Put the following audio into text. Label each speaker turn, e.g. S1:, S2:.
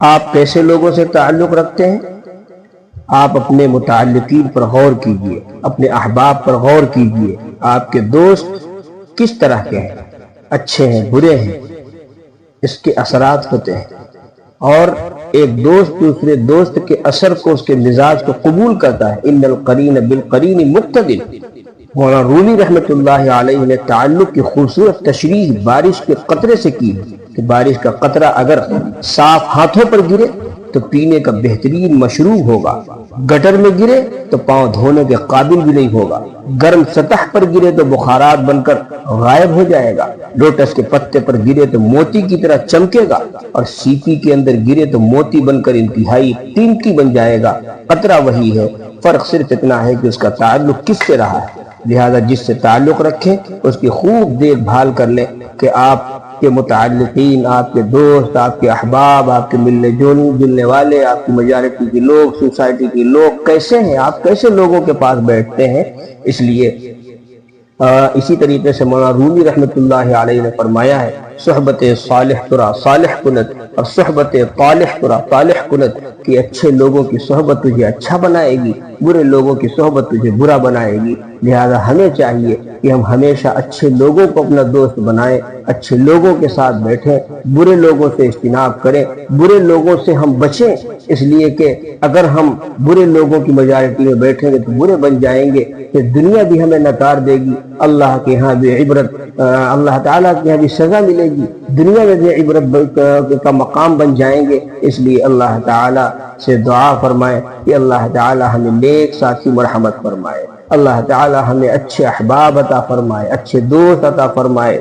S1: آپ کیسے لوگوں سے تعلق رکھتے ہیں؟ آپ اپنے متعلقین پر غور کیجئے، اپنے احباب پر غور کیجئے، آپ کے دوست کس طرح کے ہیں، اچھے ہیں برے ہیں، اس کے اثرات ہوتے ہیں۔ اور ایک دوست دوسرے دوست کے اثر کو، اس کے مزاج کو قبول کرتا ہے۔ ان القرین بالقرین مقتدی۔ مولانا رومی رحمۃ اللہ علیہ نے تعلق کی خوبصورت تشریح بارش کے قطرے سے کی کہ بارش کا قطرہ اگر صاف ہاتھوں پر گرے تو پینے کا بہترین مشروب ہوگا، گٹر میں گرے تو پاؤں دھونے کے قابل بھی نہیں ہوگا، گرم سطح پر گرے تو بخارات بن کر غائب ہو جائے گا، لوٹس کے پتے پر گرے تو موتی کی طرح چمکے گا، اور سیپی کے اندر گرے تو موتی بن کر انتہائی قیمتی بن جائے گا۔ قطرہ وہی ہے، فرق صرف اتنا ہے کہ اس کا تعلق کس سے رہا ہے۔ لہذا جس سے تعلق رکھیں اس کی خوب دیکھ بھال کر لیں کہ آپ کے متعلقین، آپ کے دوست، آپ کے احباب، آپ کے ملنے جلنے والے، آپ کی مجالسی کے لوگ، سوسائٹی کے لوگ کیسے ہیں، آپ کیسے لوگوں کے پاس بیٹھتے ہیں۔ اس لیے اسی طریقے سے مولانا رومی رحمۃ اللہ علیہ نے فرمایا ہے، صحبت صالح ترا صالح کنت، اور صحبت طالح ترا طالح کنت، کہ اچھے لوگوں کی صحبت تجھے اچھا بنائے گی، برے لوگوں کی صحبت تجھے برا بنائے گی۔ لہذا ہمیں چاہیے کہ ہم ہمیشہ اچھے لوگوں کو اپنا دوست بنائیں، اچھے لوگوں کے ساتھ بیٹھیں، برے لوگوں سے اجتناب کریں، برے لوگوں سے ہم بچیں، اس لیے کہ اگر ہم برے لوگوں کی میجارٹی میں بیٹھیں گے تو برے بن جائیں گے، کہ دنیا بھی ہمیں نکار دے گی، اللہ کے ہاں بھی عبرت، اللہ تعالیٰ کے ہاں بھی سزا ملے گی، دنیا میں بھی عبرت کا مقام بن جائیں گے۔ اس لیے اللہ تعالیٰ سے دعا فرمائے کہ اللہ تعالیٰ ہمیں نیک ساتھی مرحمت فرمائے، اللہ تعالیٰ ہمیں اچھے احباب عطا فرمائے، اچھے دوست عطا فرمائے،